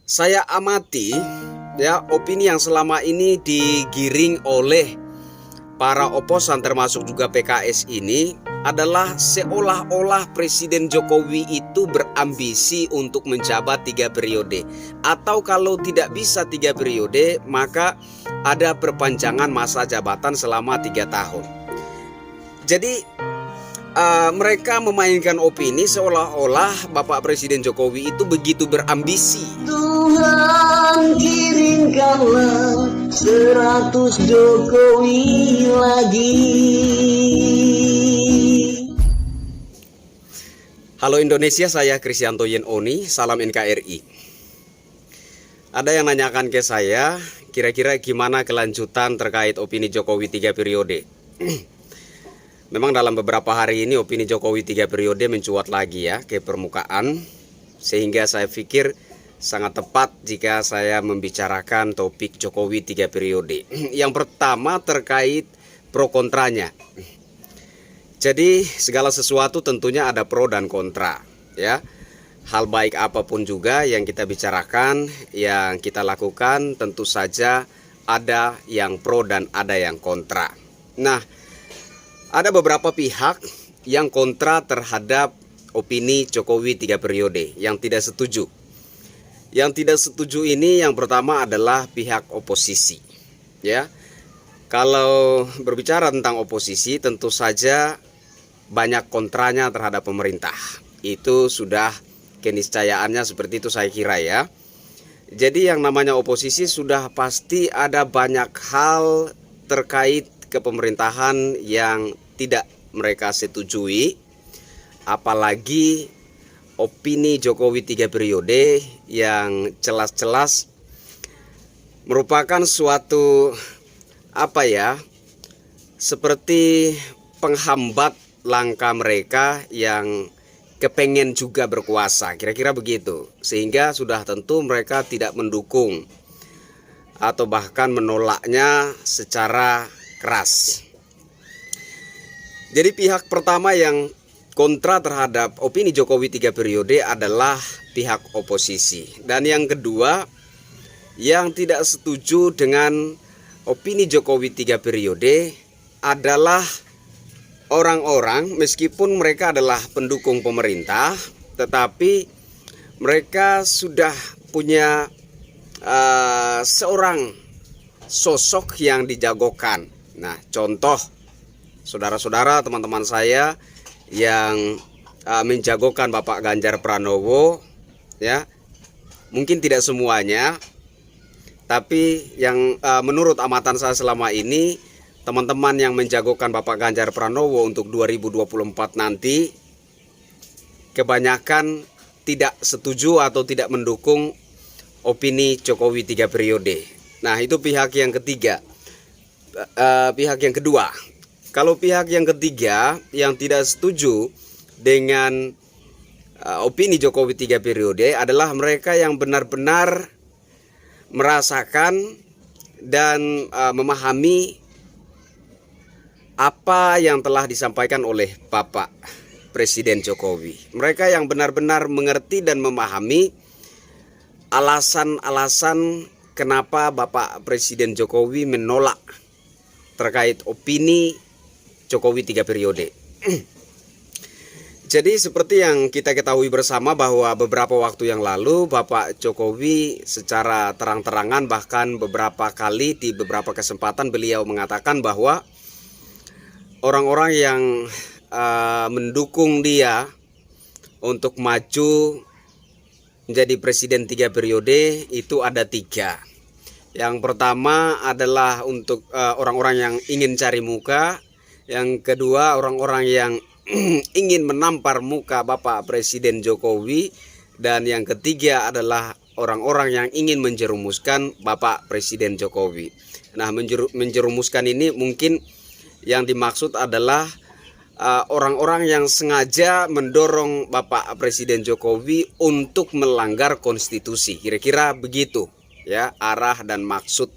Saya amati ya opini yang selama ini digiring oleh para oposan termasuk juga PKS ini adalah seolah-olah Presiden Jokowi itu berambisi untuk menjabat 3 periode, atau kalau tidak bisa 3 periode maka ada perpanjangan masa jabatan selama 3 tahun. Jadi mereka memainkan opini seolah-olah Bapak Presiden Jokowi itu begitu berambisi. Tuhan kirimkanlah 100 Jokowi lagi. Halo Indonesia, saya Kristianto Yenoni, salam NKRI. Ada yang nanyakan ke saya, kira-kira gimana kelanjutan terkait opini Jokowi 3 periode. Memang dalam beberapa hari ini opini Jokowi 3 periode mencuat lagi ya ke permukaan, sehingga saya pikir sangat tepat jika saya membicarakan topik Jokowi 3 periode. Yang pertama terkait pro kontranya. Jadi segala sesuatu tentunya ada pro dan kontra ya. Hal baik apapun juga yang kita bicarakan, yang kita lakukan, tentu saja ada yang pro dan ada yang kontra. Nah, ada beberapa pihak yang kontra terhadap opini Jokowi 3 periode, yang tidak setuju. Yang tidak setuju ini yang pertama adalah pihak oposisi. Ya, kalau berbicara tentang oposisi, tentu saja banyak kontranya terhadap pemerintah. Itu sudah keniscayaannya seperti itu saya kira ya. Jadi yang namanya oposisi sudah pasti ada banyak hal terkait kepemerintahan yang tidak mereka setujui, apalagi opini Jokowi 3 periode yang jelas-jelas merupakan suatu seperti penghambat langkah mereka yang kepengen juga berkuasa, kira-kira begitu. Sehingga sudah tentu mereka tidak mendukung atau bahkan menolaknya secara keras. Jadi pihak pertama yang kontra terhadap opini Jokowi 3 periode adalah pihak oposisi. Dan yang kedua, yang tidak setuju dengan opini Jokowi 3 periode adalah orang-orang, meskipun mereka adalah pendukung pemerintah, tetapi mereka sudah punya seorang sosok yang dijagokan. Nah, contoh saudara-saudara, teman-teman saya yang menjagokan Bapak Ganjar Pranowo ya, mungkin tidak semuanya, tapi yang menurut amatan saya selama ini, teman-teman yang menjagokan Bapak Ganjar Pranowo untuk 2024 nanti kebanyakan tidak setuju atau tidak mendukung opini Jokowi 3 periode. Nah, itu pihak yang ketiga. Pihak yang kedua, kalau pihak yang ketiga yang tidak setuju dengan opini Jokowi 3 periode adalah mereka yang benar-benar merasakan dan memahami apa yang telah disampaikan oleh Bapak Presiden Jokowi. Mereka yang benar-benar mengerti dan memahami alasan-alasan kenapa Bapak Presiden Jokowi menolak terkait opini Jokowi 3 periode. Jadi seperti yang kita ketahui bersama bahwa beberapa waktu yang lalu Bapak Jokowi secara terang-terangan, bahkan beberapa kali di beberapa kesempatan beliau mengatakan bahwa orang-orang yang mendukung dia untuk maju menjadi presiden 3 periode itu ada 3. Yang pertama adalah untuk orang-orang yang ingin cari muka. Yang kedua, orang-orang yang ingin menampar muka Bapak Presiden Jokowi. Dan yang ketiga adalah orang-orang yang ingin menjerumuskan Bapak Presiden Jokowi. Nah, menjerumuskan ini mungkin yang dimaksud adalah orang-orang yang sengaja mendorong Bapak Presiden Jokowi untuk melanggar konstitusi. Kira-kira begitu ya arah dan maksud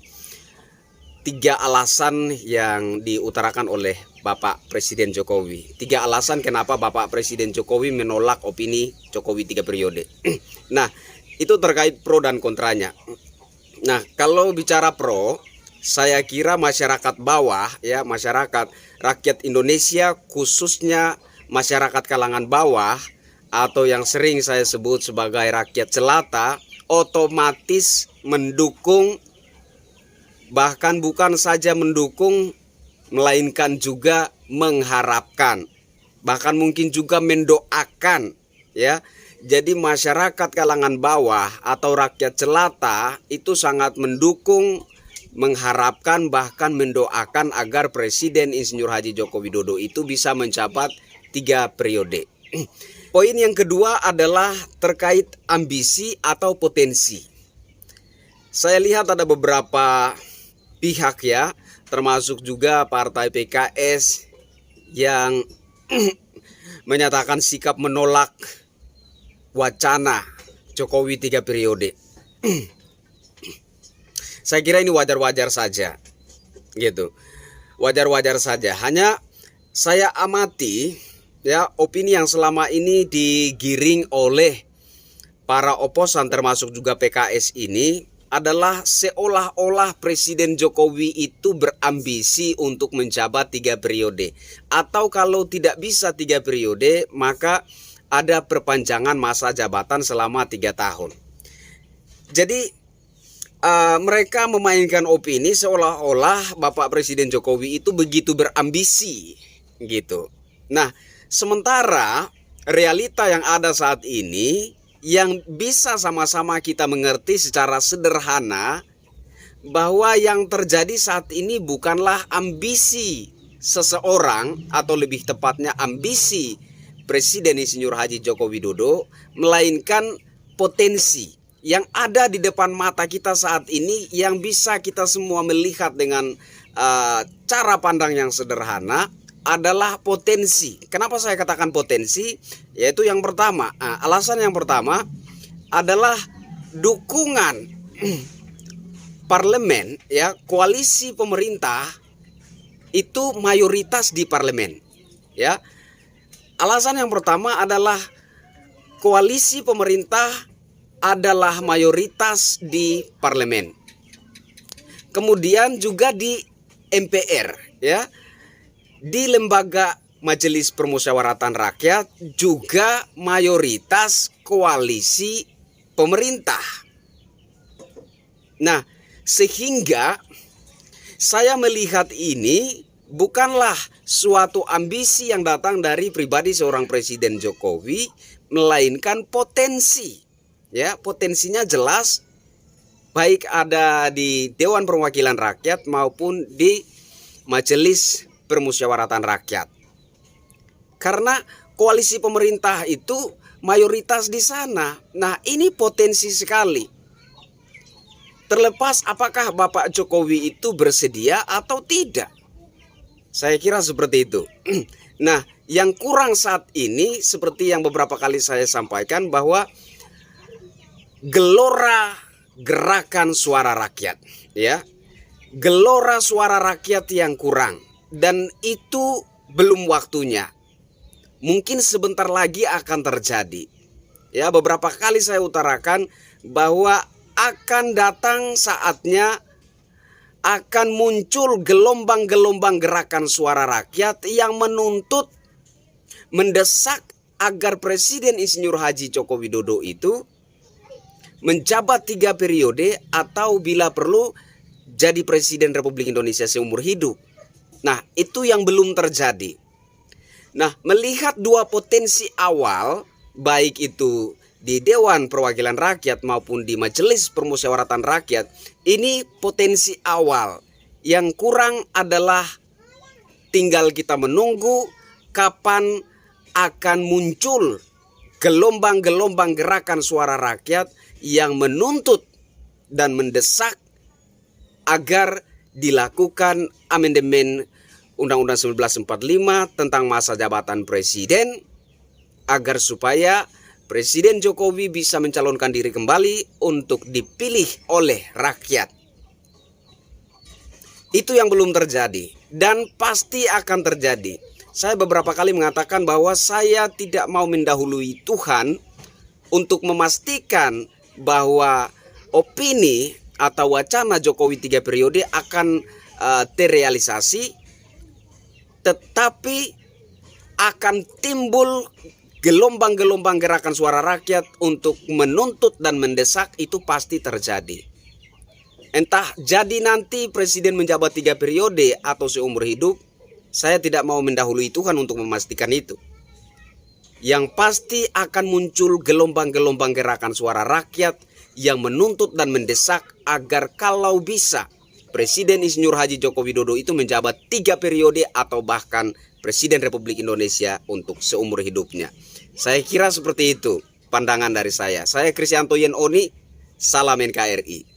3 alasan yang diutarakan oleh Bapak Presiden Jokowi. 3 alasan kenapa Bapak Presiden Jokowi menolak opini Jokowi 3 periode. Nah, Itu terkait pro dan kontranya. Nah, kalau bicara pro, saya kira masyarakat bawah, ya, masyarakat rakyat Indonesia, khususnya masyarakat kalangan bawah atau yang sering saya sebut sebagai rakyat jelata, otomatis mendukung, bahkan bukan saja mendukung, melainkan juga mengharapkan, bahkan mungkin juga mendoakan, ya. Jadi masyarakat kalangan bawah atau rakyat jelata itu sangat mendukung, mengharapkan, bahkan mendoakan agar Presiden Insinyur Haji Joko Widodo itu bisa menjabat 3 periode. Poin yang kedua adalah terkait ambisi atau potensi. Saya lihat ada beberapa pihak, ya, termasuk juga partai PKS yang menyatakan sikap menolak wacana Jokowi 3 periode. Saya kira ini wajar-wajar saja, gitu. Wajar-wajar saja. Hanya saya amati, ya, opini yang selama ini digiring oleh para oposan termasuk juga PKS ini adalah seolah-olah Presiden Jokowi itu berambisi untuk menjabat 3 periode. Atau kalau tidak bisa 3 periode, maka ada perpanjangan masa jabatan selama 3 tahun. Jadi mereka memainkan opini seolah-olah Bapak Presiden Jokowi itu begitu berambisi, gitu. Nah, sementara realita yang ada saat ini yang bisa sama-sama kita mengerti secara sederhana bahwa yang terjadi saat ini bukanlah ambisi seseorang, atau lebih tepatnya ambisi Presiden Insinyur Haji Joko Widodo, melainkan potensi yang ada di depan mata kita saat ini yang bisa kita semua melihat dengan cara pandang yang sederhana adalah potensi. Kenapa saya katakan potensi? Yaitu yang pertama, alasan yang pertama adalah dukungan parlemen, ya, koalisi pemerintah itu mayoritas di parlemen, ya. Alasan yang pertama adalah koalisi pemerintah adalah mayoritas di parlemen. Kemudian juga di MPR, ya. Di lembaga Majelis Permusyawaratan Rakyat juga mayoritas koalisi pemerintah. Nah, sehingga saya melihat ini bukanlah suatu ambisi yang datang dari pribadi seorang Presiden Jokowi, melainkan potensi. Ya, potensinya jelas, baik ada di Dewan Perwakilan Rakyat maupun di Majelis Permusyawaratan Rakyat. Karena koalisi pemerintah itu mayoritas di sana. Nah, ini potensi sekali. Terlepas apakah Bapak Jokowi itu bersedia atau tidak. Saya kira seperti itu. Nah, yang kurang saat ini seperti yang beberapa kali saya sampaikan bahwa gelora gerakan suara rakyat, ya. Gelora suara rakyat yang kurang, dan itu belum waktunya. Mungkin sebentar lagi akan terjadi. Ya, beberapa kali saya utarakan bahwa akan datang saatnya akan muncul gelombang-gelombang gerakan suara rakyat yang menuntut, mendesak agar Presiden Insinyur Haji Joko Widodo itu menjabat 3 periode atau bila perlu jadi Presiden Republik Indonesia seumur hidup. Nah, itu yang belum terjadi. Nah, melihat dua potensi awal, baik itu di Dewan Perwakilan Rakyat maupun di Majelis Permusyawaratan Rakyat, ini potensi awal. Yang kurang adalah tinggal kita menunggu kapan akan muncul gelombang-gelombang gerakan suara rakyat yang menuntut dan mendesak agar dilakukan amandemen Undang-Undang 1945 tentang masa jabatan presiden, agar supaya Presiden Jokowi bisa mencalonkan diri kembali untuk dipilih oleh rakyat. Itu yang belum terjadi dan pasti akan terjadi. Saya beberapa kali mengatakan bahwa saya tidak mau mendahului Tuhan untuk memastikan bahwa opini atau wacana Jokowi 3 periode akan terrealisasi, tetapi akan timbul gelombang-gelombang gerakan suara rakyat untuk menuntut dan mendesak, itu pasti terjadi. Entah jadi nanti presiden menjabat 3 periode atau seumur hidup, saya tidak mau mendahului Tuhan untuk memastikan itu. Yang pasti akan muncul gelombang-gelombang gerakan suara rakyat yang menuntut dan mendesak agar kalau bisa Presiden Insinyur Haji Joko Widodo itu menjabat 3 periode atau bahkan Presiden Republik Indonesia untuk seumur hidupnya. Saya kira seperti itu pandangan dari saya. Saya Kristianto Yen Oni, salam NKRI.